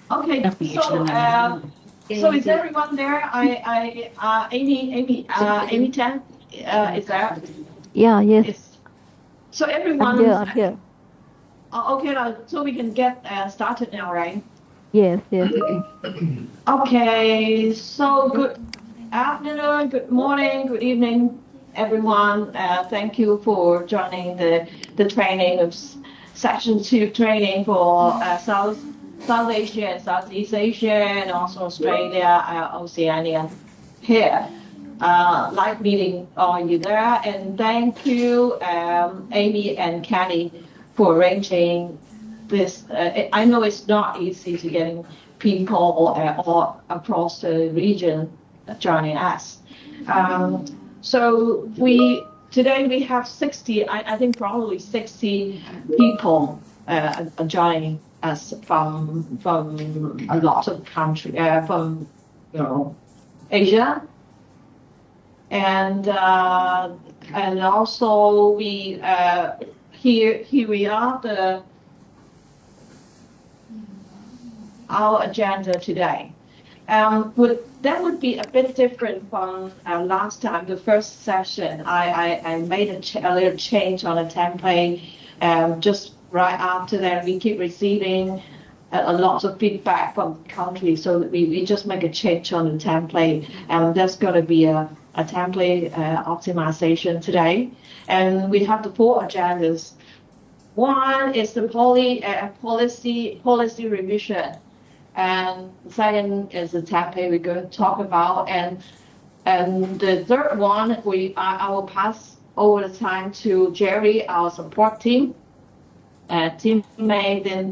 Okay, so is everyone there? Amy Tan, is there? Yeah, yes. So everyone. I'm here. Okay, so we can get started now, right? Yes, yes. Okay, so good afternoon, good morning, good evening, everyone. Thank you for joining the training of Section 2 training for South Asia and Southeast Asia and also Australia, Oceania here. Like meeting all you there, and thank you, Amy and Kenny, for arranging this. I know it's not easy to getting people all across the region joining us. So today we have 60, I think probably 60 people joining us from a lot of countries, from Asia. And also we here we are, our agenda today. That would be a bit different from last time, the first session. I made a little change on a template. Just right after that, we keep receiving a lot of feedback from the country, so we just make a change on the template, and that's going to be a template optimization today. And we have the 4 agendas. One is the policy revision, and the second is the template we're going to talk about, and the third one I will pass over the time to Jerry, our support teammate. Then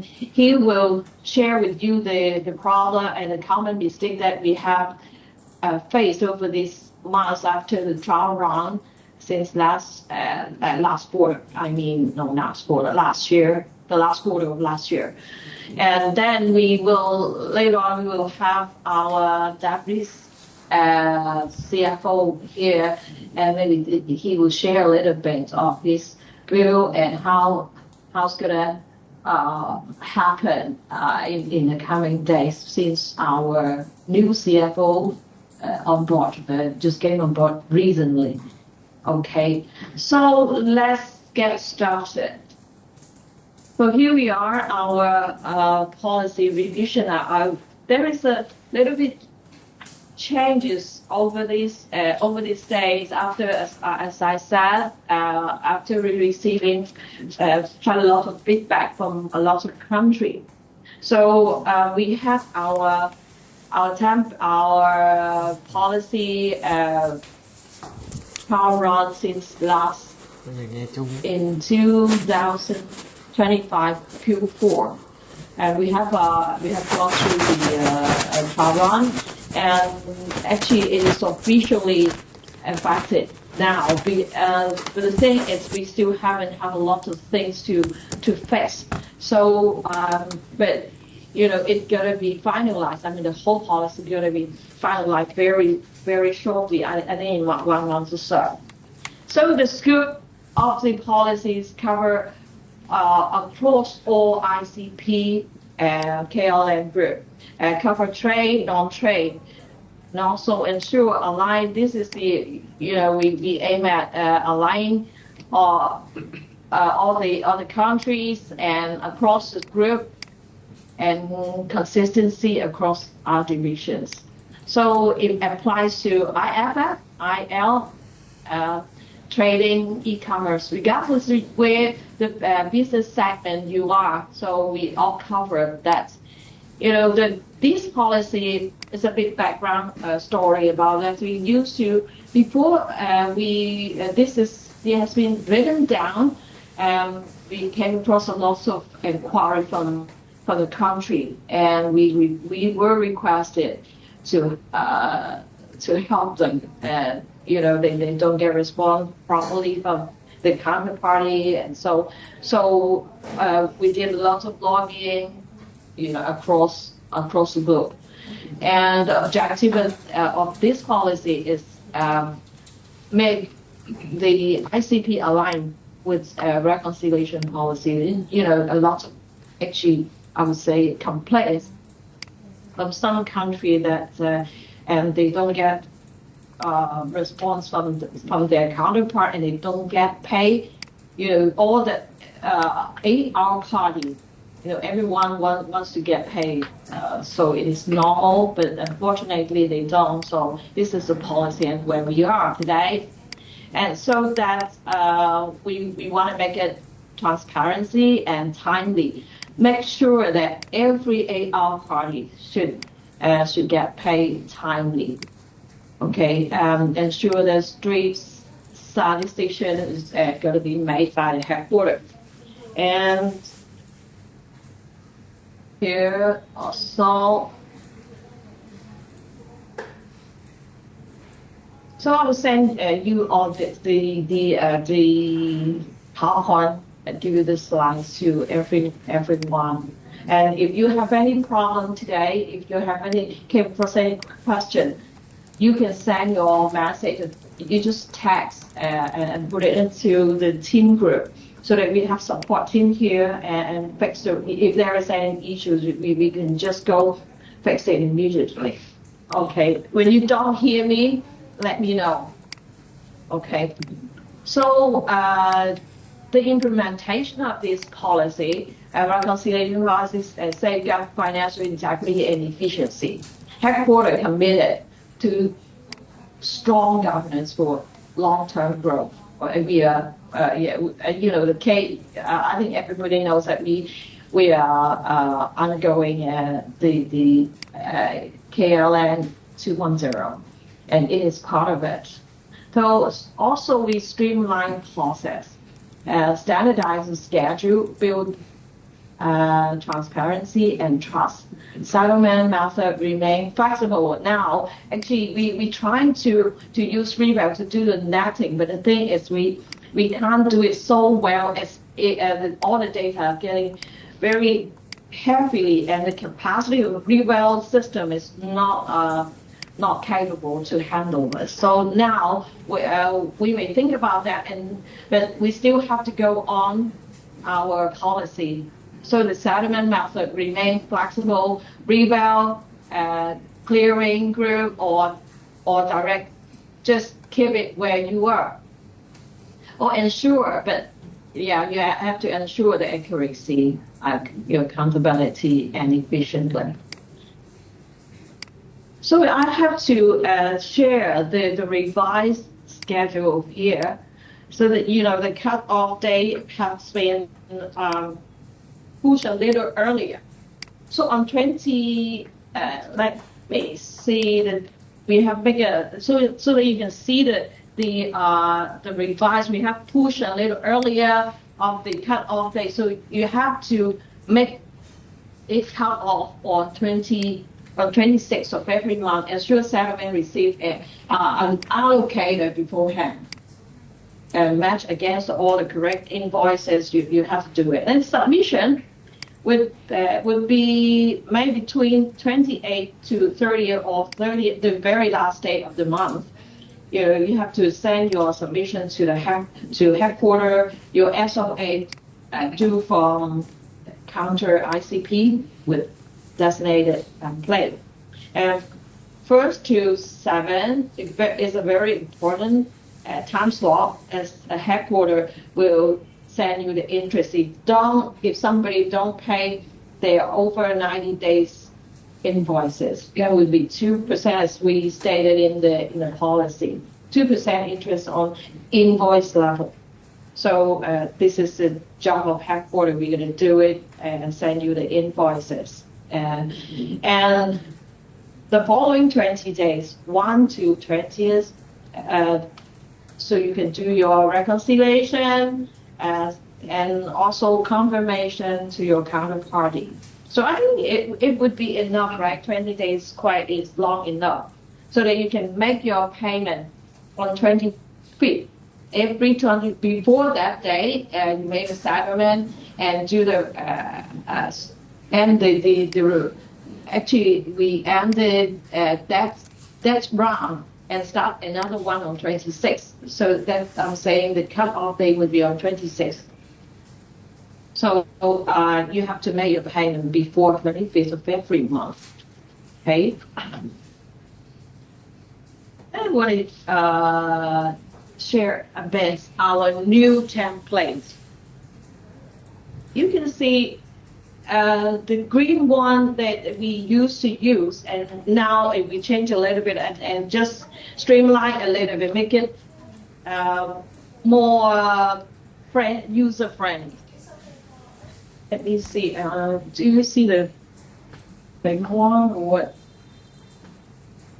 he will share with you the problem and the common mistake that we have faced over these months after the trial run since last quarter. Last year, the last quarter of last year. And then later on we will have our deputy CFO here, and maybe he will share a little bit of his view and how it's gonna happen in the coming days, since our new CFO on board just came on board recently. Okay, so let's get started. So here we are, our policy revision. There is a little bit changes over these days after, as I said, after receiving quite a lot of feedback from a lot of countries. So we have our policy trial run since in 2025 Q4, and we have gone through the trial run, and actually it is officially effective now. But the thing is, we still haven't had a lot of things to fix. So, but it's gonna be finalized. I mean, the whole policy is gonna be finalized very, very shortly. I think in 1 month or so. So the scope of the policies cover across all ICP KLN group, cover trade, non-trade, and also ensure align. This is the we aim at aligning all the other countries and across the group, and consistency across our divisions. So it applies to IFF, IL, trading, e-commerce, regardless of where the business segment you are. So we all cover that. This policy is a big background story about that. We used to before this has been written down. We came across a lot of inquiry from the country, and we were requested to help them. They don't get response properly from the counterparty, and so we did a lot of lobbying, across the globe. And the objective of this policy is make the ICP align with reconciliation policy. A lot of, actually, I would say, complaints of some country that and they don't get response from their counterpart, and they don't get paid. All the 8-hour party, everyone wants to get paid. So it is normal, but unfortunately they don't. So this is the policy and where we are today. And so that we want to make it transparency and timely. Make sure that every 8-hour party should get paid timely. Okay, ensure the street sanitation is going to be made by the headquarters. And here also, so I will send you all the PowerPoint and give you the slides to everyone. And if you have any problem today, if you have any question, you can send your message. You just text and put it into the team group so that we have support team here and fix it. If there is any issues, we can just go fix it immediately. Okay. When you don't hear me, let me know. Okay. So the implementation of this policy, reconciliation policies, safeguard financial integrity and efficiency. Headquarters committed to strong governance for long-term growth. We are, I think everybody knows that we are undergoing the KLN 2.0, and it is part of it. So also we streamline process, standardize the schedule, build transparency and trust. Settlement method remain flexible. Now, actually, we trying to use Reval to do the netting, but the thing is we can't do it so well as all the data are getting very heavily, and the capacity of the Reval system is not capable to handle this. So now we may think about that, but we still have to go on our policy. So the settlement method remains flexible, Reval, clearing group, or direct. Just keep it where you are. Or ensure, but yeah, you have to ensure the accuracy, your accountability, and efficiently. So I have to share the revised schedule here, so that the cut-off date has been pushed a little earlier. So on 20, let me see that we have bigger, so that you can see the revised. We have pushed a little earlier of the cut-off date. So you have to make it cut off on 26th of every month. Ensure settlement receive an allocator beforehand. And match against all the correct invoices. You have to do it. And submission would be maybe between 28th to 30th or 30th, the very last day of the month. You have to send your submission to headquarters. Your SOA due from KLN-ICP with designated template. And 1st to 7th is a very important time slot, as a headquarters will send you the interest. If somebody don't pay their over 90 days invoices, that would be 2%, as we stated in the policy. 2% interest on invoice level. So this is the job of headquarters. We're going to do it and send you the invoices. And the following 20 days, 1 to 20th, so you can do your reconciliation and also confirmation to your counterparty. So I think it would be enough, right? 20 days is long enough, so that you can make your payment on 25th. Every 20 before that day, and you make a settlement and do the actually we ended that round and start another one on 26th. So that I'm saying the cutoff date would be on 26th. So you have to make your payment before 25th of every month. Okay. I want to share a bit our new template. You can see the green one that we used to use, and now if we change a little bit and just streamline a little bit, make it more user-friendly. Let me see. Do you see the big one or what?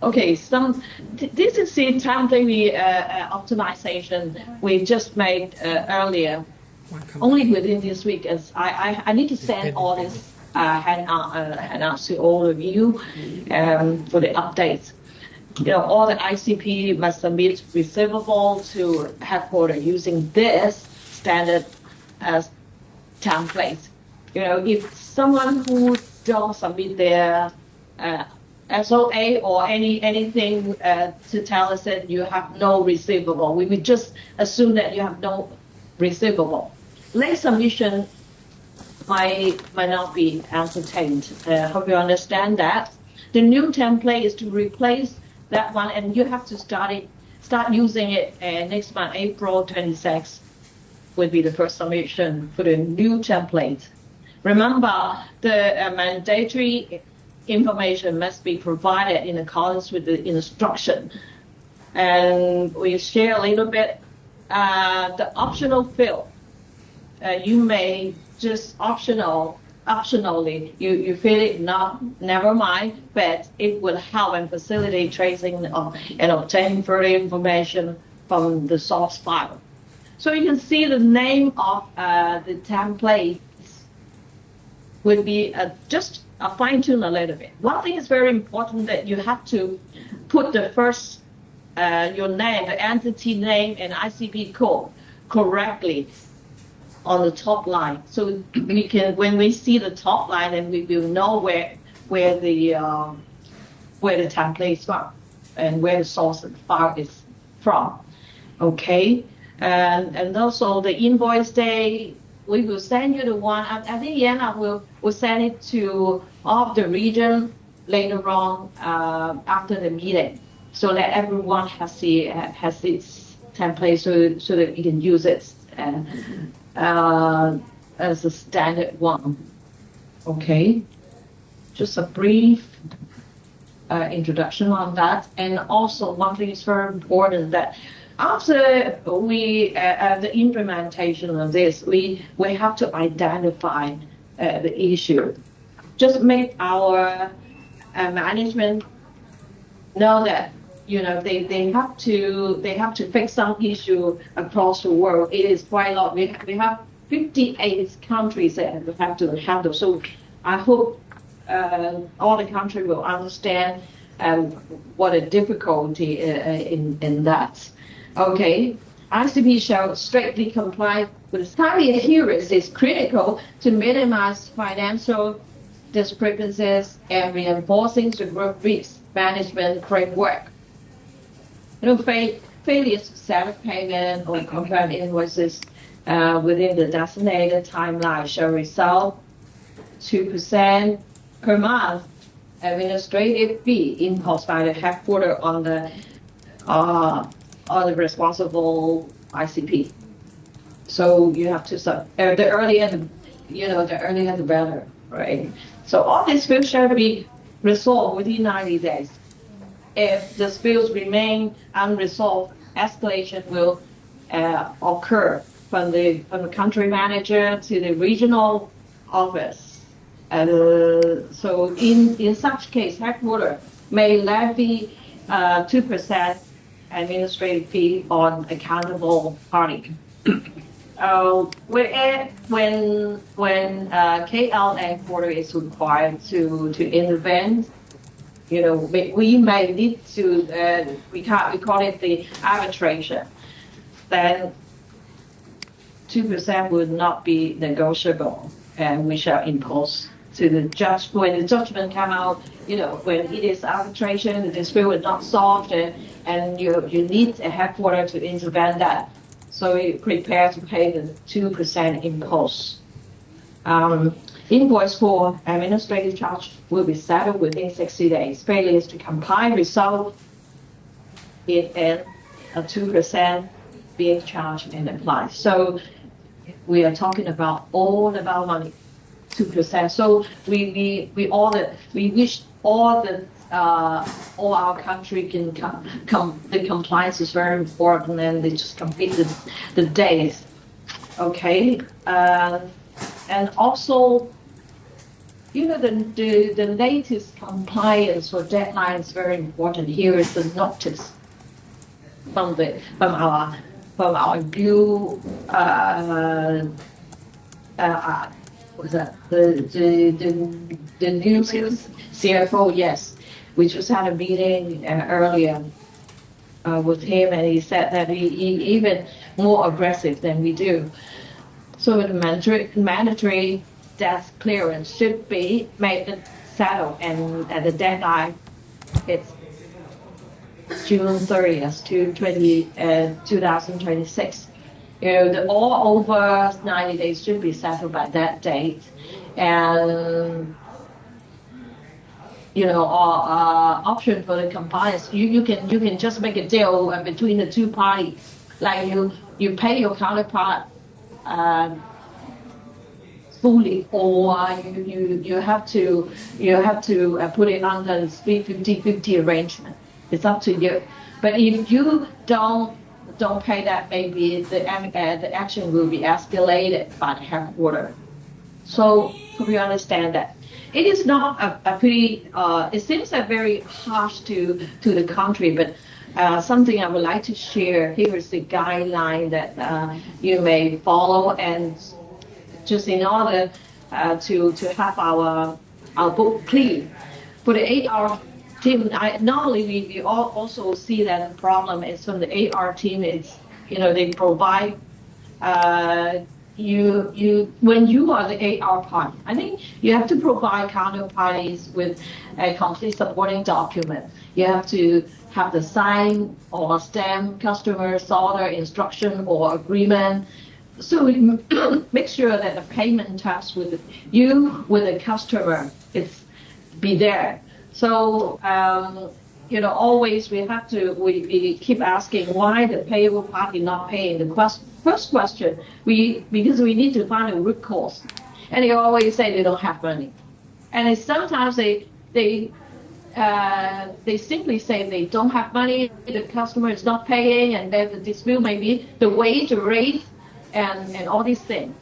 Okay, this is the template optimization we just made earlier. Only within this week, as I need to send all this handouts to all of you for the updates. You know, all the ICP must submit receivable to headquarters using this standard template. You know, if someone who don't submit their SOA or anything to tell us that you have no receivable, we would just assume that you have no receivable. Late submission might not be entertained. Hope you understand that. The new template is to replace that one, and you have to start using it next month, April 26th, will be the first submission for the new template. Remember, the mandatory information must be provided in accordance with the instruction. And we share a little bit the optional field. You may just optionally, you fill it, never mind, but it will help and facilitate tracing and obtaining further information from the source file. So you can see the name of the template would be just fine-tune a little bit. One thing is very important, that you have to put the first, your name, the entity name and ICP code correctly on the top line. So we can, when we see the top line, then we will know where the template is from and where the source of the file is from. Okay, and also the invoice day, we will send you the one. At the end, I will send it to all of the region later on after the meeting, so that everyone has its template, so that we can use it as a standard one. Okay, just a brief introduction on that. And also, one thing is very important, that after the implementation of this, we have to identify the issue. Just make our management know that, you know, they have to fix some issue across the world. It is quite a lot. We have 58 countries that we have to handle. So I hope all the countries will understand what a difficulty in that. Okay, ICP shall strictly comply with timely adherence is critical to minimize financial discrepancies and reinforcing the group risk management framework. You know, failures to settle payment or confirm invoices within the designated timeline shall result 2% per month administrative fee imposed by the headquarters on the responsible ICP. So you have to the earlier the better, right? So all these fields shall be resolved within 90 days. If the disputes remain unresolved, escalation will occur from the country manager to the regional office. So in such case, headquarters may levy 2% administrative fee on accountable party. When KLN quarter is required to intervene, you know, we may need to we call it the arbitration. Then 2% would not be negotiable, and we shall impose to the judge when the judgment come out. You know, when it is arbitration, the dispute is not solved, and you need a headquarters to intervene that. So we prepare to pay the 2% impose. Invoice for administrative charge will be settled within 60 days. Failures to comply result in a 2% being charged and applied. So we are talking about all about money, 2%. So we wish all our country can the compliance is very important, and they just complete the days. Okay, and also, you know, the latest compliance or deadline is very important. Here is the notice from our new was that the new CFO? Yes, we just had a meeting earlier with him, and he said that he even more aggressive than we do. So the mandatory debt clearance should be made settled, and at the deadline, it's June 30th to 2026. You know, all over 90 days should be settled by that date, and you know, option for the compliance. You can just make a deal between the two parties, like you pay your counterpart fully, or you have to put it under the 50-50 arrangement. It's up to you. But if you don't pay that, maybe the action will be escalated by the headquarters. So we understand that. It is not a pretty, it seems a very harsh to the country, but something I would like to share. Here is the guideline that you may follow, and just in order to have our book clean. For the AR team, normally we also see that the problem is from the AR team. It's, you know, they provide when you are the AR party, I think you have to provide counterparties with a complete supporting document. You have to have the sign or stamp customer order instruction or agreement. So we make sure that the payment terms with the customer is be there. So you know, always we keep asking why the payable party not paying. The first question, because we need to find a root cause, and they always say they don't have money, and sometimes they simply say they don't have money, the customer is not paying, and then the dispute may be the wage rate and all these things.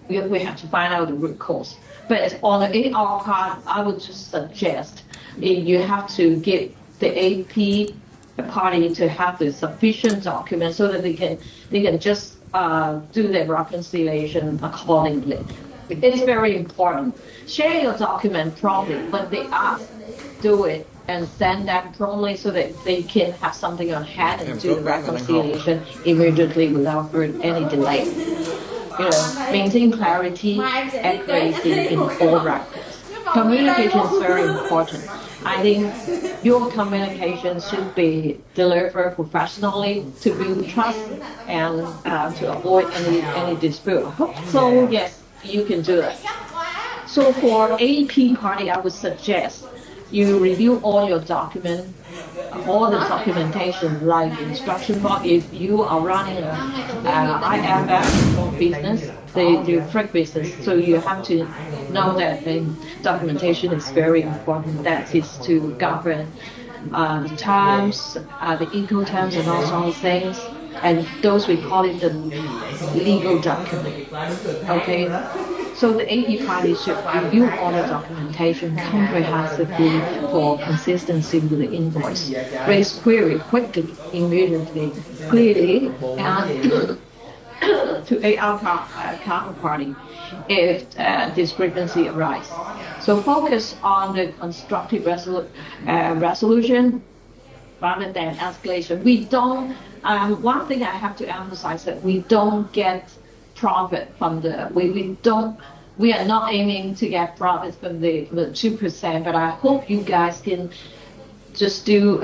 We have to find out the root cause. But on the AR part, I would just suggest you have to give the AP party to have the sufficient documents so that they can just do their reconciliation accordingly. It's very important. Share your document promptly when they ask. Do it and send them promptly so that they can have something on hand and do the reconciliation immediately without any delay. You know, maintain clarity, accuracy in all records. Communication is very important. I think your communication should be delivered professionally to build trust and to avoid any dispute. So yes, you can do it. So for AP party, I would suggest you review all your documents, all the documentation, like instruction book. If you are running an IFF business, they do freight business, so you have to know that the documentation is very important. That is to govern the terms, the eco terms, and all sorts of things. And those we call it the legal document. Okay. So the AP party should review all the documentation comprehensively for consistency with the invoice. Raise query quickly, immediately, clearly, and to AR counterparty if discrepancy arises. So focus on the constructive resolution rather than escalation. We don't. One thing I have to emphasize that we don't get profit from we are not aiming to get profit from the 2%, but I hope you guys can just do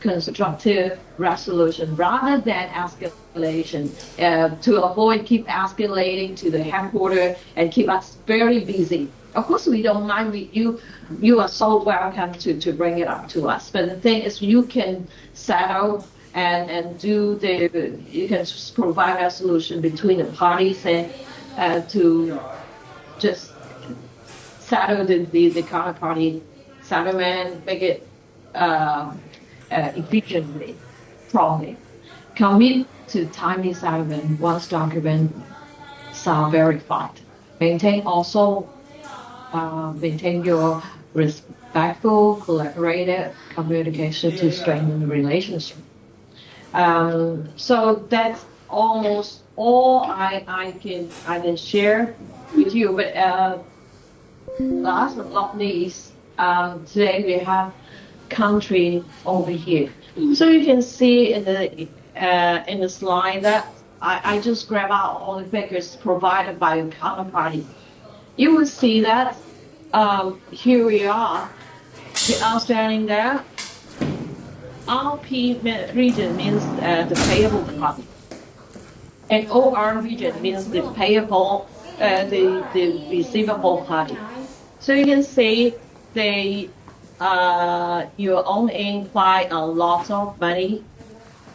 constructive resolution rather than escalation, to avoid keep escalating to the headquarters and keep us very busy. Of course, we don't mind. You are so welcome to bring it up to us. But the thing is, you can settle and you can provide a solution between the parties and to just settle the counterparty settlement, make it efficiently, promptly. Commit to timely settlement once documents are verified. Maintain your respectful, collaborative communication to strengthen the relationship. So that's almost all I can share with you. But last but not least, today we have country over here. So you can see in the slide that I just grab out all the figures provided by a counterparty. You will see that here we are, the outstanding there. RP region means the payable party, and OR region means the payable, the receivable party. So you can see you only apply a lot of money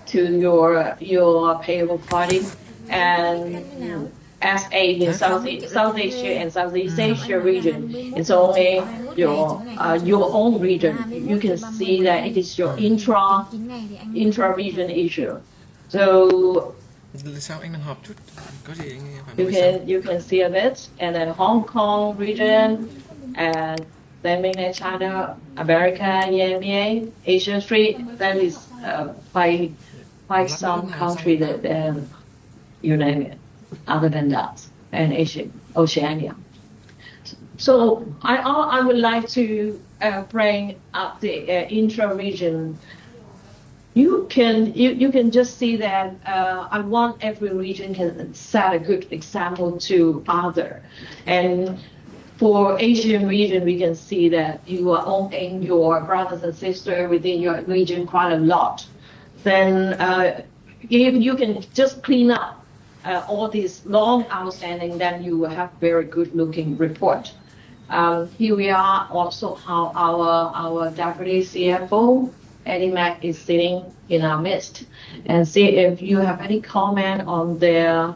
to your payable party, and SA in South Asia and Southeast Asia region, it's only your own region. You can see that it is your intra-region issue. So you can see a bit, and then Hong Kong region, and then mainland China, America, EMEA, Asia 3. That is quite some country that you name it. Other than that, and Oceania. So I would like to bring up the intra-region. You can just see that I want every region can set a good example to other. And for Asian region, we can see that you are owning your brothers and sisters within your region quite a lot. Then if you can just clean up all these long outstanding, then you will have very good looking report. Here we are also how our deputy CFO, Eddie Mack, is sitting in our midst, and see if you have any comment on their,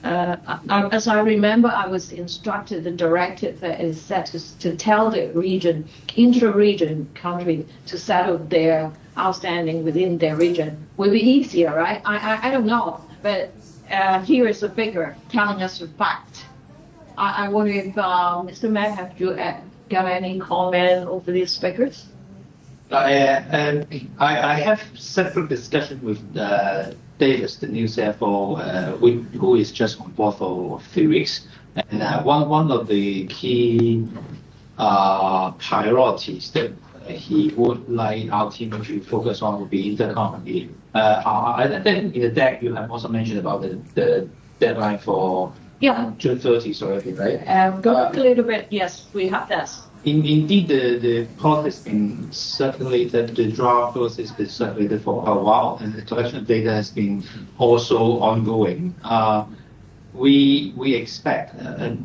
as I remember, I was instructed, the directive is set to tell the region, intra-region country to settle their outstanding within their region. Will be easier, right? I don't know, but here is a figure telling us the fact. I wonder if Mr. Mack, have you got any comment over these figures? I have several discussions with Davis, the new CFO, who is just on board for 3 weeks. And one of the key priorities that he would like our team to focus on would be intercompany. I think in the deck you have also mentioned about the deadline for June 30th already, right? Go back a little bit. Yes, we have that. Indeed, the plot has been circulated, the draft process has been circulated for a while, and the collection of data has been also ongoing. We expect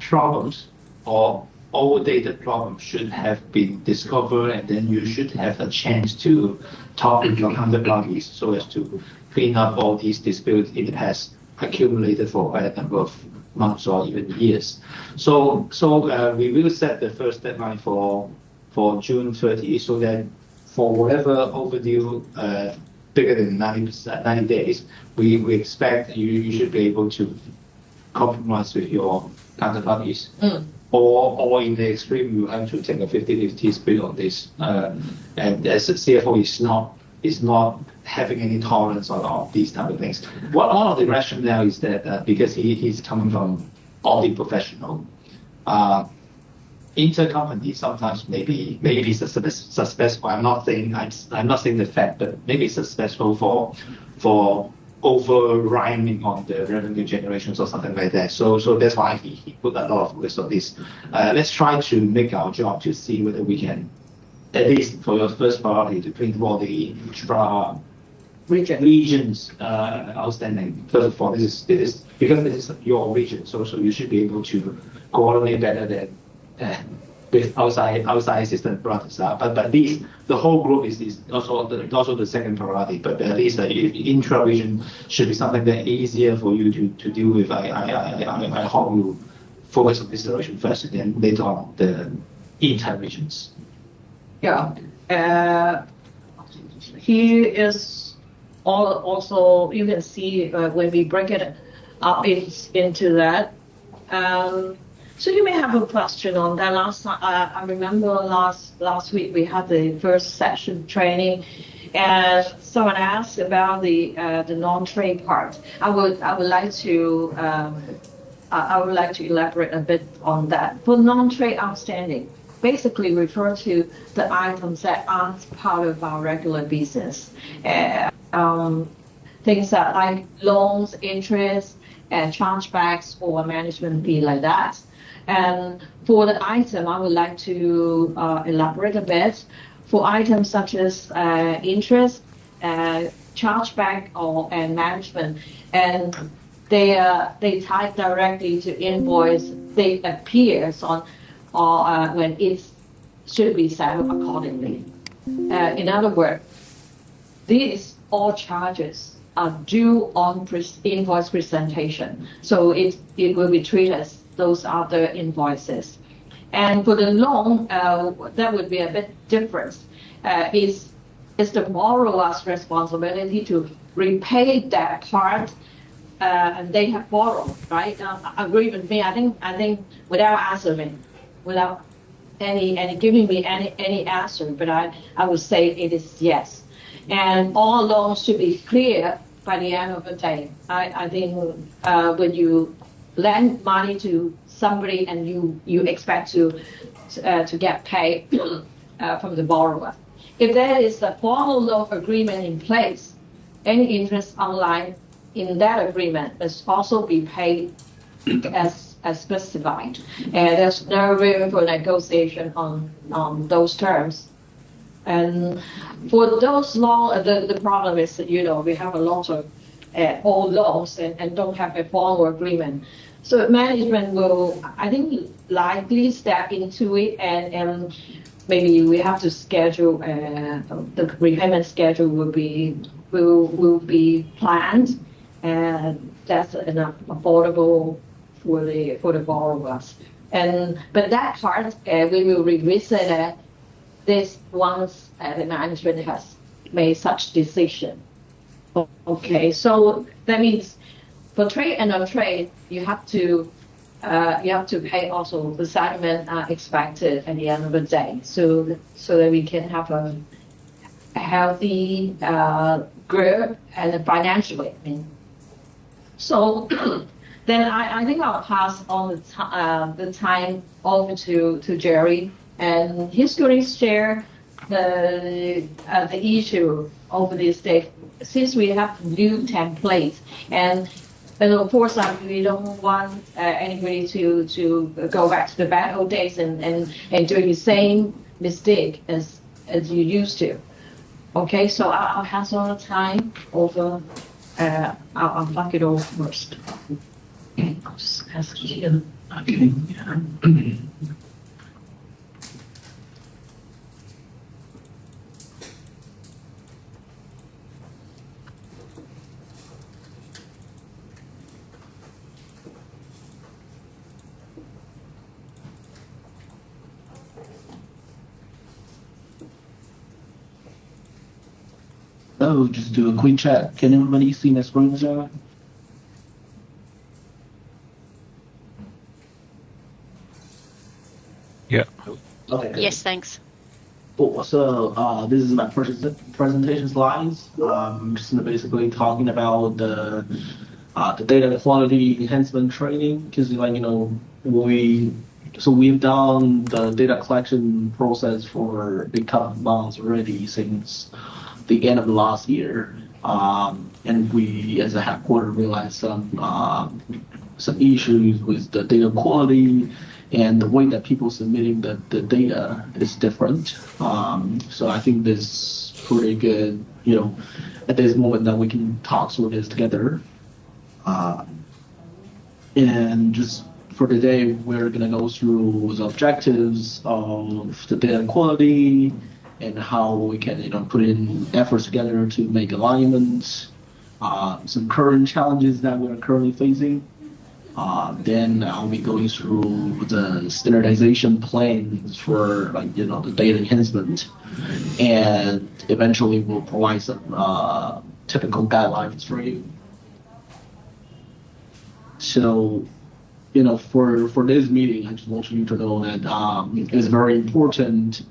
problems or outdated problems should have been discovered, and then you should have a chance to talk with your counterparties so as to clean up all these disputes in the past accumulated for a number of months or even years. So we will set the first deadline for June 30, so that for whatever overdue bigger than 90 days, we expect you should be able to compromise with your counterparties. Or in the extreme, you have to take a 50-50 split on this. And as a CFO is not having any tolerance on these type of things. One of the rationale is that because he's coming from audit professional, intercompany sometimes maybe successful. I'm not saying the fact, but maybe successful for over rhyming on the revenue generations or something like that. So that's why he put a lot of focus on this. Let's try to make our job to see whether we can at least for your first priority, to print all the regions outstanding. First of all, this is because this is your region, so you should be able to coordinate better than with outside system brothers. But at least the whole group is also the second priority. But at least intra region should be something that easier for you to deal with. I hope you focus on this direction first, and then later on the inter regions. Yeah. Here is also you can see when we break it up into that. So you may have a question on that. I remember last week we had the first session training, and someone asked about the non-trade part. I would like to elaborate a bit on that. For non-trade outstanding, basically refer to the items that aren't part of our regular business. Things that like loans, interest, and chargebacks or management fee like that. And for the item, I would like to elaborate a bit. For items such as interest, chargeback, and management, and they tie directly to invoice. They appears on when it should be settled accordingly. In other words, these all charges are due on invoice presentation, so it will be treated as those other invoices. And for the loan, that would be a bit different. It's the borrower's responsibility to repay that part, and they have borrowed, right? Agree with me? I think without answering, without any giving me any answer, but I would say it is yes. And all loans should be clear by the end of the day. I think when you lend money to somebody and you expect to get paid from the borrower, if there is a formal loan agreement in place, any interest outlined in that agreement must also be paid as specified, and there's no room for negotiation on those terms. And for those loans, the problem is that we have a lot of old loans and don't have a formal agreement. So management will, I think, likely step into it, and maybe we have to schedule the repayment schedule will be planned, and that's enough affordable for the borrowers. But that part we will revisit this once the management has made such decision. Okay, so that means for trade and non-trade, you have to pay also the settlement expected at the end of the day, so that we can have a healthy group and financially. I mean. So then I think I'll pass on the time over to Jerry, and he's going to share the issue over this day, since we have new templates, and of course we don't want anybody to go back to the bad old days and doing the same mistake as you used to. Okay, so I'll pass on the time over. I'll plug it over first. Okay, I'll just ask you. Okay. Yeah. So just do a quick check. Can everybody see my screen share? Yeah. Okay. Good. Yes, thanks. Cool. So this is my presentation slides. Just basically talking about the data quality enhancement training, because we've done the data collection process for a couple of months already since the end of last year, and we as a headquarters realized some issues with the data quality and the way that people submitting the data is different. So I think this is pretty good, at this moment that we can talk through this together. And just for today, we're going to go through the objectives of the data quality and how we can, put in efforts together to make alignments, some current challenges that we're currently facing. Then I'll be going through the standardization plans for the data enhancement, and eventually we'll provide some typical guidelines for you. So, for this meeting, I just want you to know that it's very important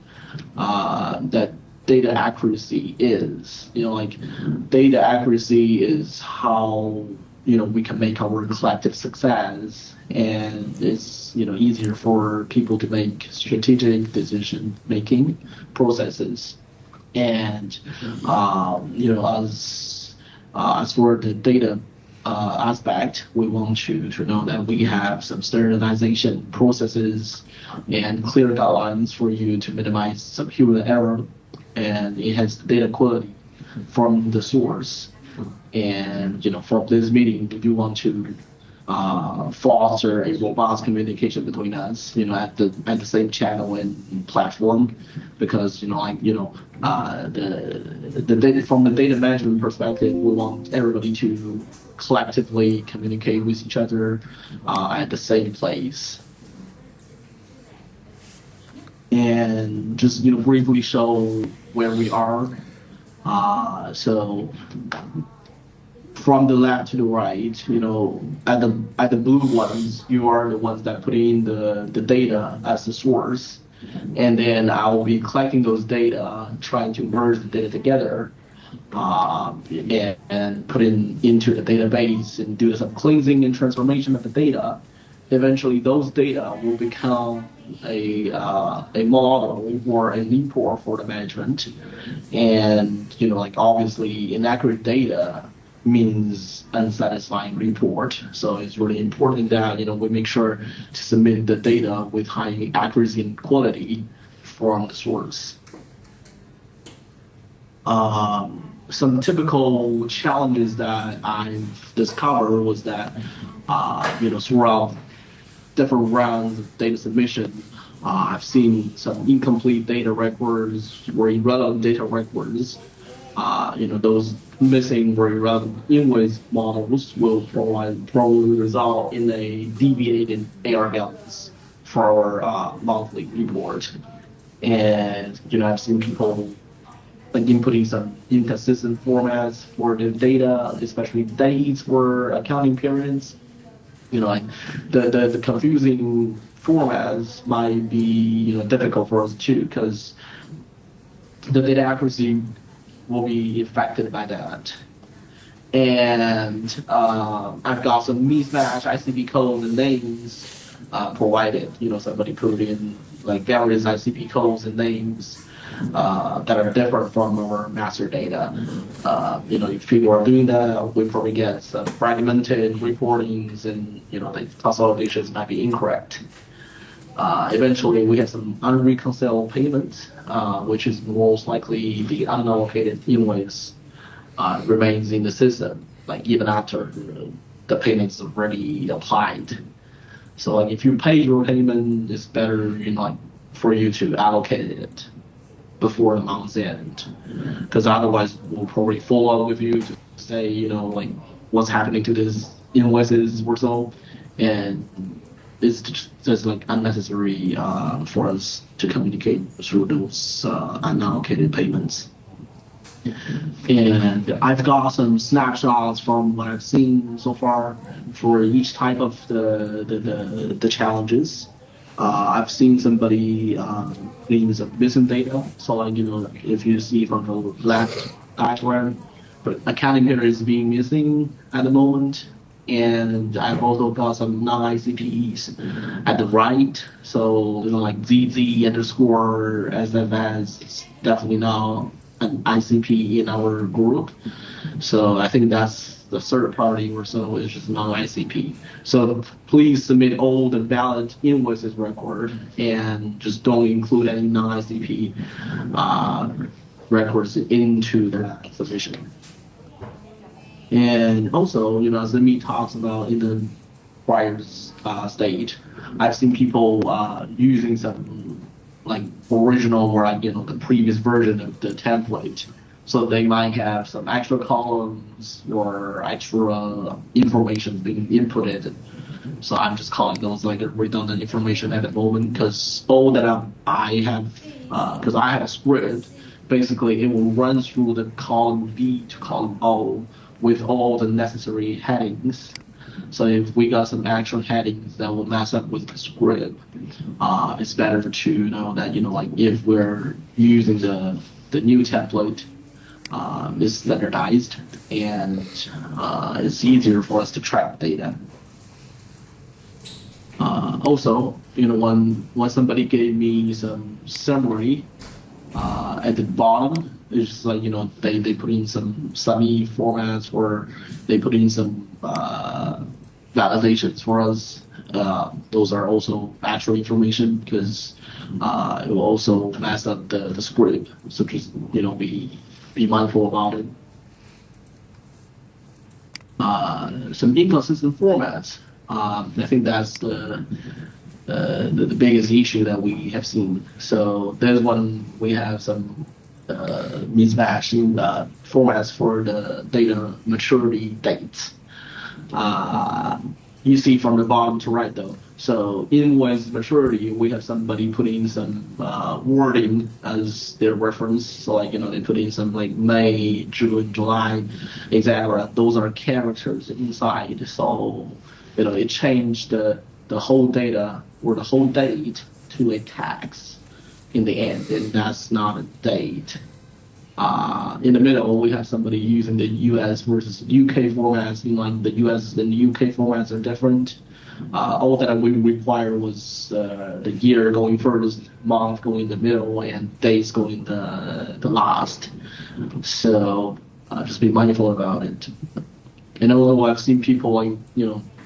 that data accuracy is, data accuracy is how we can make our collective success, and it's easier for people to make strategic decision making processes. And as for the data aspect, we want you to know that we have some standardization processes and clear guidelines for you to minimize some human error and enhance the data quality from the source. And from this meeting, we do want to foster a robust communication between us, at the same channel and platform, because the data, from the data management perspective, we want everybody to collectively communicate with each other at the same place. And just briefly show where we are. So from the left to the right, at the blue ones, you are the ones that put in the data as the source, and then I will be collecting those data, trying to merge the data together, and put into the database and do some cleansing and transformation of the data. Eventually, those data will become a model or a report for the management. And obviously, inaccurate data means unsatisfying report. So it's really important that we make sure to submit the data with high accuracy and quality from the source. Some typical challenges that I've discovered was that throughout different rounds of data submission, I've seen some incomplete data records or irrelevant data records. Those missing or irrelevant invoice models will probably result in a deviated AR balance for our monthly report. And I've seen people inputting some inconsistent formats for the data, especially dates for accounting periods. The confusing formats might be difficult for us too, because the data accuracy will be affected by that. And I've got some mismatch ICP codes and names provided. Somebody put in various ICP codes and names that are different from our master data. If people are doing that, we probably get some fragmented reportings, and the consolidations might be incorrect. Eventually, we have some unreconciled payments, which is most likely the unallocated invoice remains in the system, even after the payment's already applied. So if you pay your payment, it's better for you to allocate it before the month's end, because otherwise we'll probably follow up with you to say what's happening to these invoices or so, and it's just unnecessary for us to communicate through those unallocated payments. And I've got some snapshots from what I've seen so far for each type of the challenges. I've seen somebody claim some missing data. So if you see from the left diagram, but accounting period is being missing at the moment. And I've also got some non-ICPs at the right. So ZZ underscore SFS is definitely not an ICP in our group. So I think that's the third party or so is just non-ICP. So please submit all the valid invoices record and just don't include any non-ICP records into that submission. And also, as the meet talks about in the prior stage, I've seen people using some like original or the previous version of the template. So they might have some extra columns or extra information being inputted. So I'm just calling those like redundant information at the moment, because all that I have, because I have a script, basically it will run through the column B to column O with all the necessary headings. So if we got some extra headings that will mess up with the script, it's better to know that, like if we're using the new template, is standardized and it's easier for us to track data. Also, when somebody gave me some summary at the bottom, it's just like, they put in some semi formats, or they put in some validations for us. Those are also actual information, because it will also mess up the script. So just, be mindful about it. Some inconsistent formats. I think that's the biggest issue that we have seen. So there's one, we have some mismatch in formats for the data maturity dates. You see from the bottom to right though. So invoice maturity, we have somebody putting some wording as their reference. So like, they put in some like May, June, July, etc. Those are characters inside. So, it changed the whole data or the whole date to a text in the end, and that's not a date. In the middle, we have somebody using the US versus UK formats. Like the US and the UK formats are different. All that we require was the year going first, month going in the middle, and days going the last. So just be mindful about it. And although I've seen people like,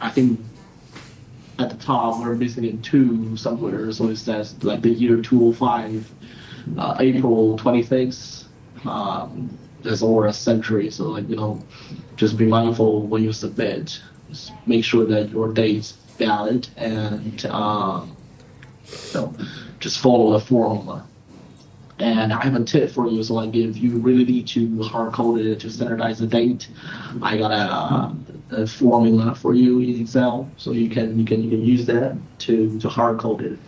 I think at the top we're missing it 2 somewhere, so it says like the year 205, April 26th. That's over a century, so like, just be mindful when you submit. Just make sure that your date's valid, and just follow the formula. And I have a tip for you. So like, if you really need to hard code it to standardize the date, I got a formula for you in Excel, so you can use that to hard code it.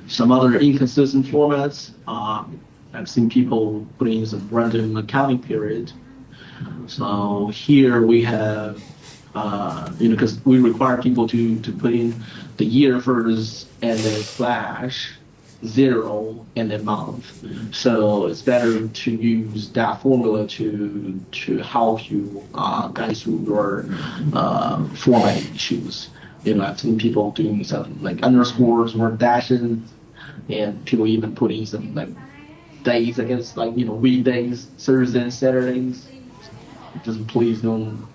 Some other inconsistent formats. I've seen people putting some random accounting period. So here we have, because we require people to put in the year first and then slash 0 and then month. So it's better to use that formula to help you guys through your formatting issues. I've seen people doing some like underscores or dashes, and people even putting some like days against like weekdays, Thursdays and Saturdays. Just please don't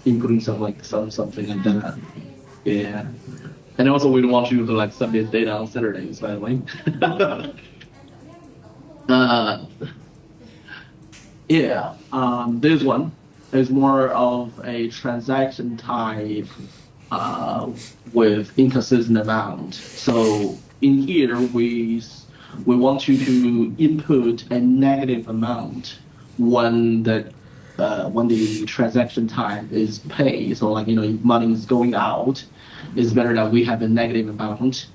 inputting something like that. Yeah. And also we don't want you to like submit data on Saturdays, by the way. This one is more of a transaction type with inconsistent amount. So in here we want you to input a negative amount when the transaction type is paid. So like, if money is going out, it's better that we have a negative amount.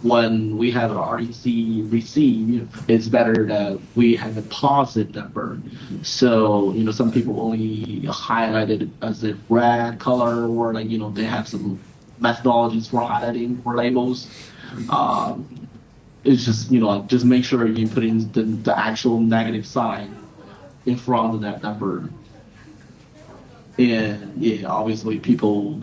When we have REC receive, it's better that we have a positive number. So, some people only highlight it as a red color, or like, they have some methodologies for highlighting or labels. It's just, just make sure you put in the actual negative sign in front of that number. And obviously people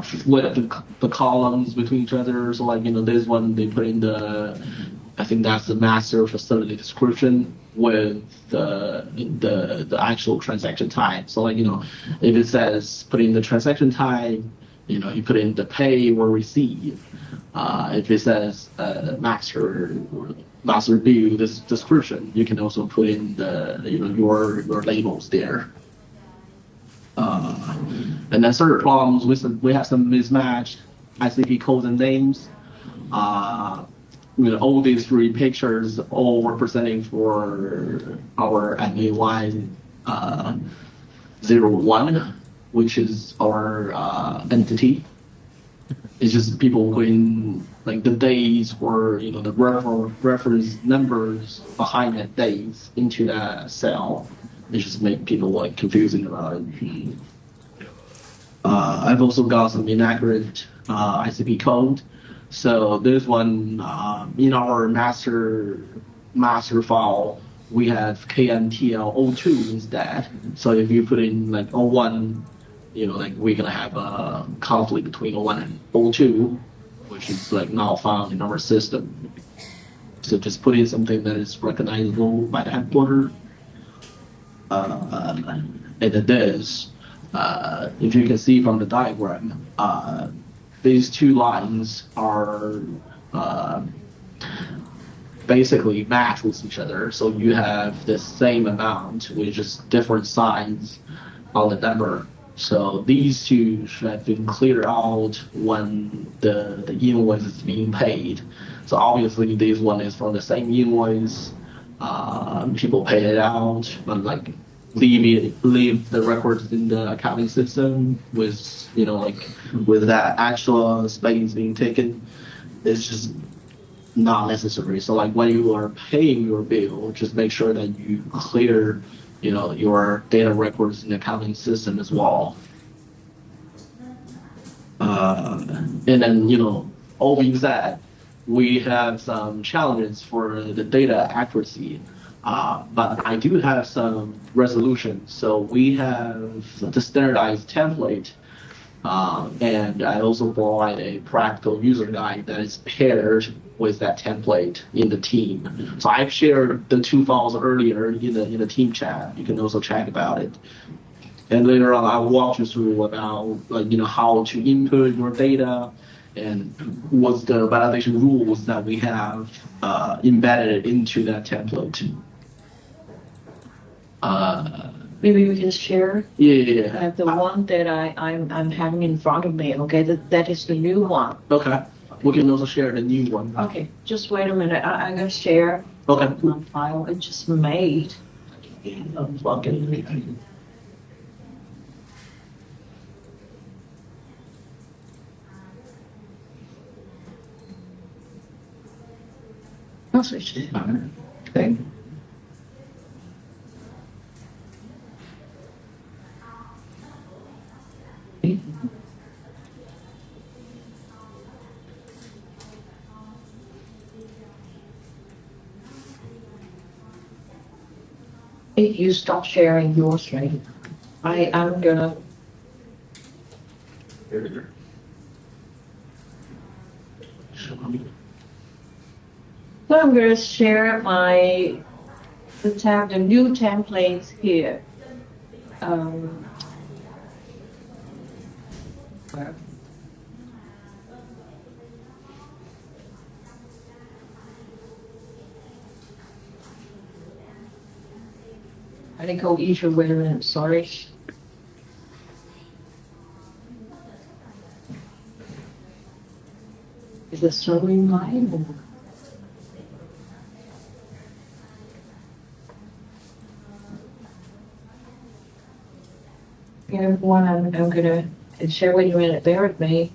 flip the columns between each other. So like, this one they put in the I think that's the master facility description with the actual transaction type. So like, if it says put in the transaction type, you put in the pay or receive. If it says master view this description, you can also put in the your labels there. And then certain problems we have some mismatched ICP codes and names. All these three pictures all representing for our MAY 01, which is our entity. It's just people putting like the days or the reference numbers behind that days into that cell. It just make people like confusing about it. I've also got some inaccurate ICP code. So this one in our master file we have KNTL02 instead. So if you put in like 01, we're gonna have a conflict between 01 and 02, which is like not found in our system. So just put in something that is recognizable by the headquarter. And it is, if you can see from the diagram, these two lines are basically match with each other. So you have the same amount with just different signs on the number. So these two should have been cleared out when the invoice is being paid. So obviously this one is from the same invoice. People pay it out, but like leave the records in the accounting system with with that actual space being taken. It's just not necessary. So like when you are paying your bill, just make sure that you clear your data records in the accounting system as well. And then all being said, we have some challenges for the data accuracy. But I do have some resolution. So we have the standardized template, and I also provide a practical user guide that is paired with that template in the team. So I've shared the two files earlier in the team chat. You can also check about it. And later on, I'll walk you through about how to input your data and what's the validation rules that we have embedded into that template. Maybe we can share. Yeah. The one that I'm having in front of me. Okay, that is the new one. Okay. We can also share the new one. Okay, just wait a minute. I'm gonna share. Okay. One file I just made. Unplug it. I'll switch it. Okay. If you stop sharing yours, right? I'm gonna. So I'm gonna share the new templates here. I think I'll issue, wait a minute, sorry. Is the serving line? Everyone, I'm gonna share with you in a minute, bear with me.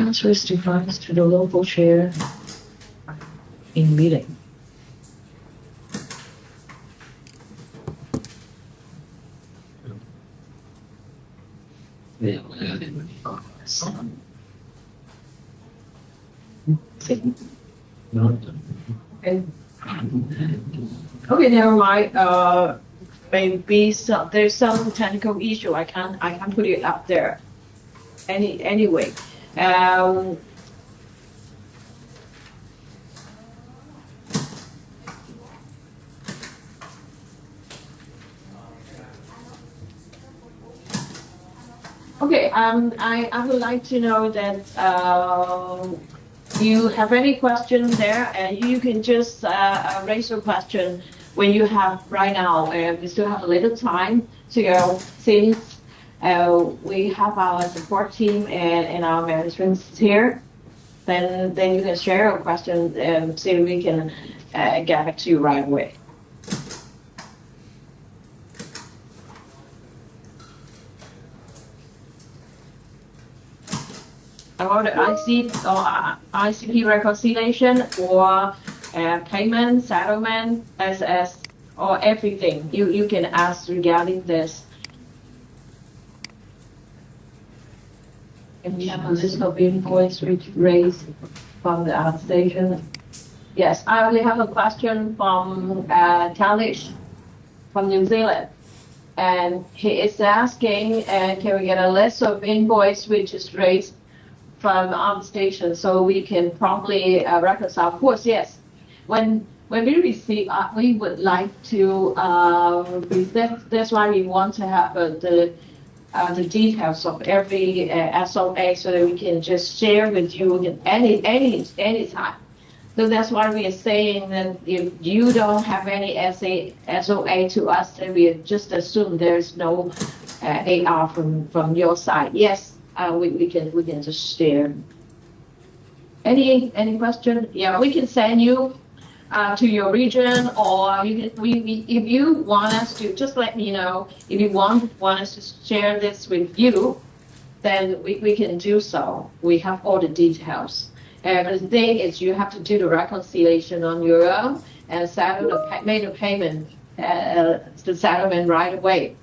transfers the funds to the local share in meeting. Okay. Okay, never mind. Maybe there's some technical issue. I can't put it up there. Anyway. Okay, I would like to know that you have any questions there, and you can just raise your question when you have right now. We still have a little time to go since we have our support team and our management here. Then you can share your question and see if we can get back to you right away. About the ICP reconciliation or payment, settlement, SS, or everything you can ask regarding this. And we have a list of invoice which raised from the outstation. Yes, I only have a question from Talish from New Zealand. And he is asking, can we get a list of invoice which is raised from our station so we can promptly reconcile? Of course, yes. When we receive, we would like to that's why we want to have the details of every SOA so that we can just share with you any time. So that's why we are saying that if you don't have any SOA to us, then we just assume there's no AR from your side. Yes. We can just share. Any question? Yeah, we can send you to your region, or you can, if you want us to, just let me know. If you want us to share this with you, then we can do so. We have all the details. But the thing is, you have to do the reconciliation on your own and make the payment, the settlement right away.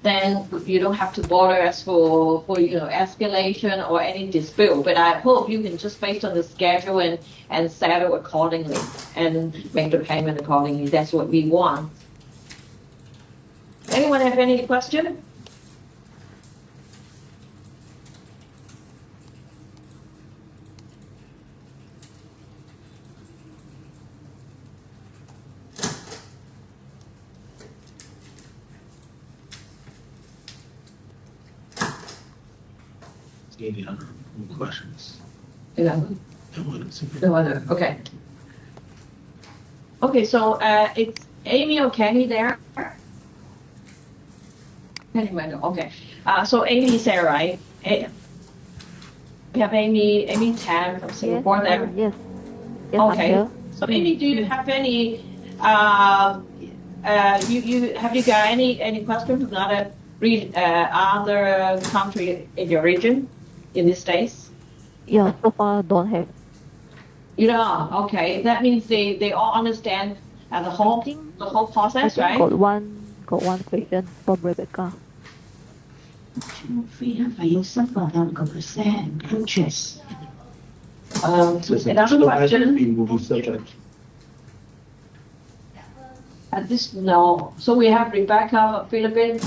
Then you don't have to bother us for escalation or any dispute. But I hope you can just based on the schedule and settle accordingly and make the payment accordingly. That's what we want. Anyone have any question? Any other questions? No other. Okay. Okay, so it's Amy or Kenny there? Kenny Wendell. Okay. So Amy is there, right? We have Amy Tan from Singapore there. Yes. Okay. So Amy, do you have any? Have you got any questions from other country in your region? In these days? Yeah, so far don't have. You know, okay. That means they all understand the whole process, right? Got one question from Rebecca. Another question. Additional. So we have Rebecca, Philippines.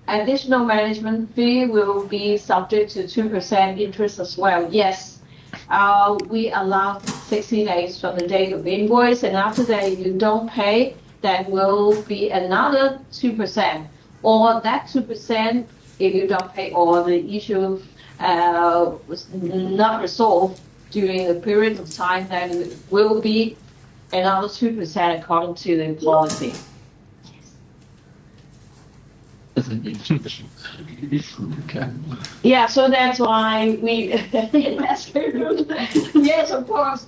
Additional management fee will be subject to 2% interest as well. Yes, we allow 60 days from the date of invoice, and after that, if you don't pay, then will be another 2%. Or that 2%, if you don't pay, or the issue was not resolved during the period of time, then it will be another 2% according to the policy. Okay. Yeah, so that's why we yes, of course.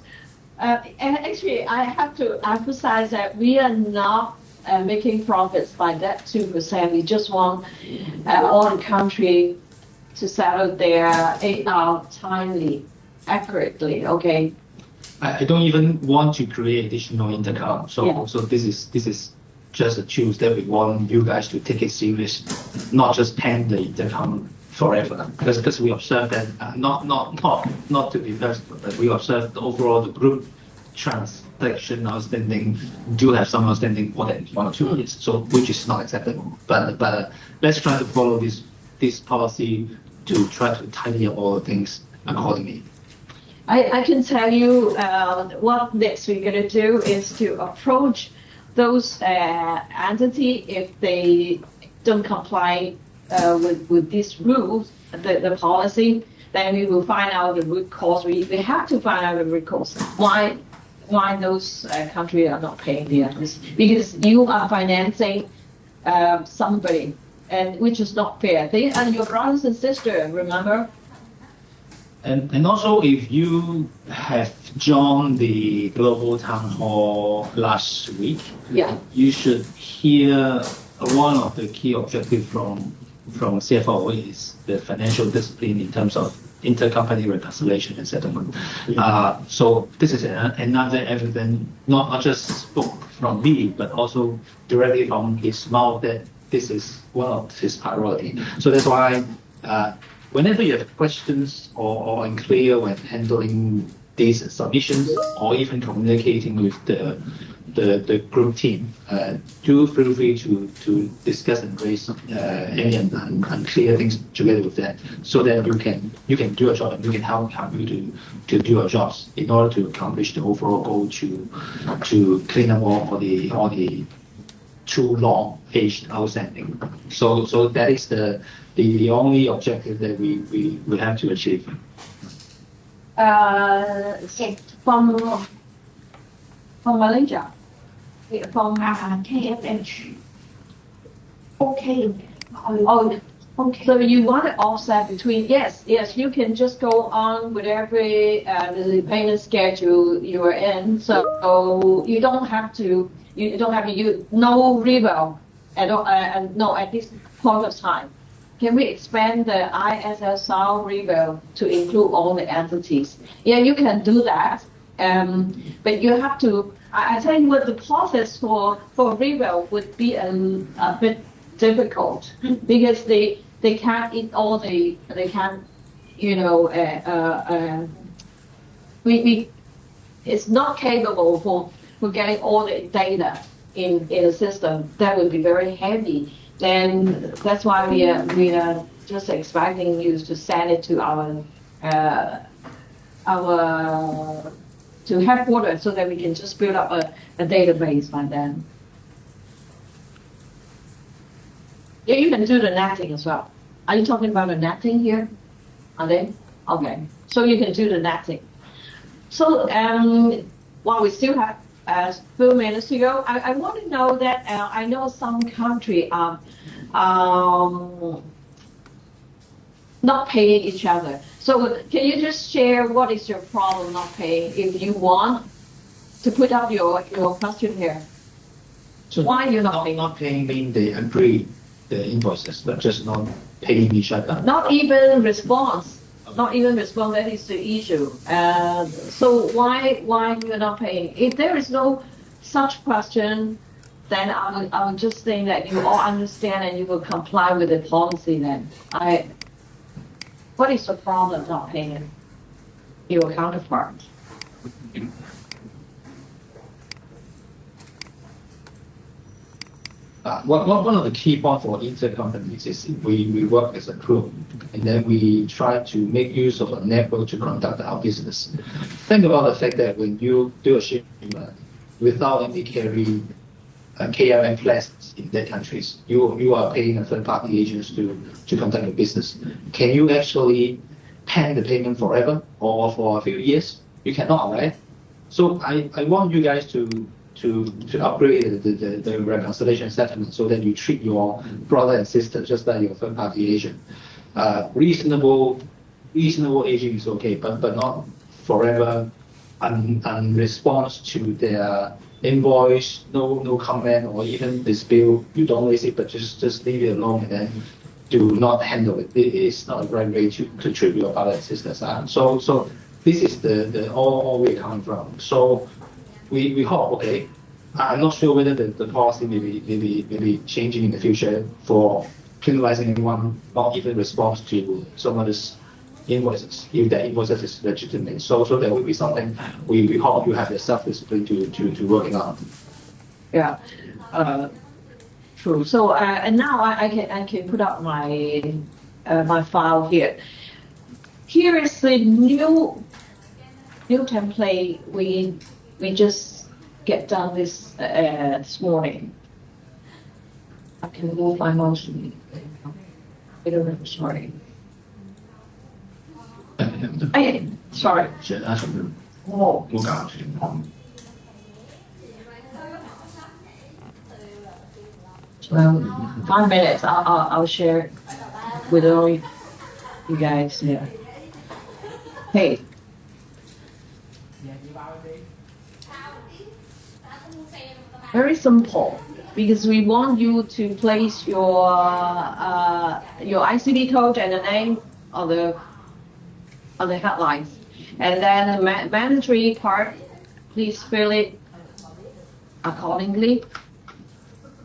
And actually, I have to emphasize that we are not making profits by that 2%. We just want all the country to settle their AR timely, accurately. Okay. I don't even want to create additional intercom. So Yeah. so this is just a tool that we want you guys to take it serious, not just pen the intercom forever. Because we observe that not to be personal, but we observe the overall the group transaction outstanding do have some outstanding more than 1 or 2 years. So which is not acceptable. But let's try to follow this policy to try to tidy up all things accordingly. I can tell you what next we're going to do is to approach those entity if they don't comply with these rules, the policy, then we will find out the root cause. We have to find out the root cause. Why those countries are not paying the others? Because you are financing somebody, and which is not fair. They are your brothers and sisters, remember? And also, if you have joined the global town hall last week, Yeah. you should hear one of the key objectives from CFO is the financial discipline in terms of intercompany reconciliation and settlement. So this is another evidence, not just spoke from me, but also directly from his mouth that this is one of his priority. So that's why whenever you have questions or unclear when handling these submissions or even communicating with the group team, do feel free to discuss and raise any unclear things together with that, so that you can do a job and we can help you to do your jobs in order to accomplish the overall goal to clean up all the too long aged outstanding. So that is the only objective that we have to achieve. From Malaysia, from KLN. Okay. oh, okay. So you want to offset between yes, you can just go on with every the payment schedule you are in. So you don't have to use no rebel at all, no, at this point of time. Can we expand the ISSR rebel to include all the entities? Yeah, you can do that. But you have to. I tell you what, the process for rebel would be a bit difficult because they can't eat all they can't, we it's not capable for getting all the data in a system. That would be very heavy. Then that's why we are just expecting you to send it to our to headquarters so that we can just build up a database by then. Yeah, you can do the netting as well. Are you talking about the netting here? Are they? Okay. So you can do the netting. So while we still have a few minutes to go, I want to know that I know some country are not paying each other. So can you just share what is your problem not paying if you want to put up your question here? So why you're not paying? Not paying mean they agree the invoices, but just not paying each other. Not even response. Not even response. That is the issue. So why you're not paying? If there is no such question, then I would just think that you all understand and you will comply with the policy. Then what is the problem not paying your counterpart? One of the key points for intercompanies is we work as a group, and then we try to make use of a network to conduct our business. Think about the fact that when you do a shipment without any KLN flags in their countries, you are paying a third-party agents to conduct your business. Can you actually pen the payment forever or for a few years? You cannot, right? So I want you guys to upgrade the reconciliation settlement so that you treat your brother and sister just like your third-party agent. Reasonable aging is okay, but not forever. And response to their invoice, no comment or even dispute, you don't raise it, but just leave it alone, and then do not handle it. It is not a right way to treat your brother and sisters. So this is the all we're coming from. So we hope, okay, I'm not sure whether the policy may be changing in the future for penalizing anyone not even response to someone's invoices, if their invoices is legitimate. So there will be something we hope you have the self-discipline to working on. Yeah, true. So and now I can put up my my file here. Here is the new template we just get done this morning. I can move my mouse. I don't know, sorry. Sorry. Oh. Well, 5 minutes. I'll share with all you guys here. Hey. Very simple, because we want you to place your ICP code and the name of the headlines, and then the mandatory part, please fill it accordingly.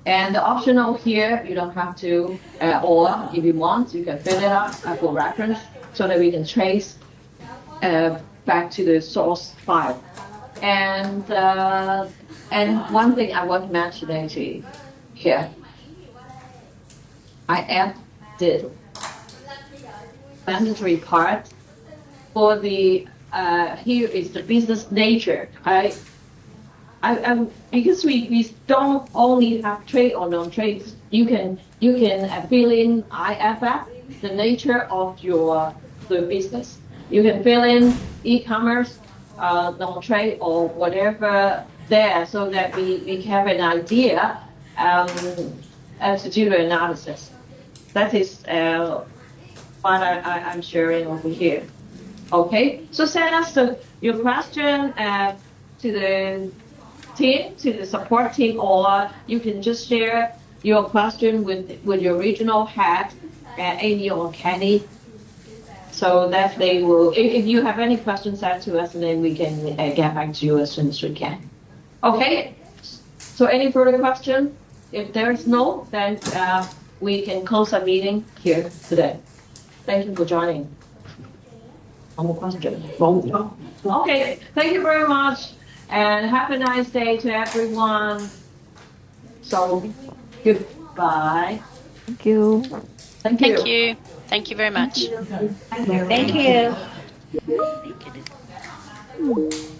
And the optional here, you don't have to, or if you want, you can fill it up for reference so that we can trace back to the source file. And one thing I want to mention actually here, I added mandatory part for the here is the business nature. Because we don't only have trade or non-trade. You can fill in IFF, the nature of the business. You can fill in e-commerce, non-trade or whatever there, so that we have an idea to do the analysis. That is what I'm sharing over here. Okay, so send us your question to the team, to the support team, or you can just share your question with your regional head, Amy or Kenny, so that they will, if you have any questions, send to us, and then we can get back to you as soon as we can. Okay, so any further question? If there is no, then we can close our meeting here today. Thank you for joining. One more question. Okay, thank you very much, and have a nice day to everyone. So, goodbye. Thank you. Thank you. Thank you. Thank you very much. Thank you. Thank you. Thank you.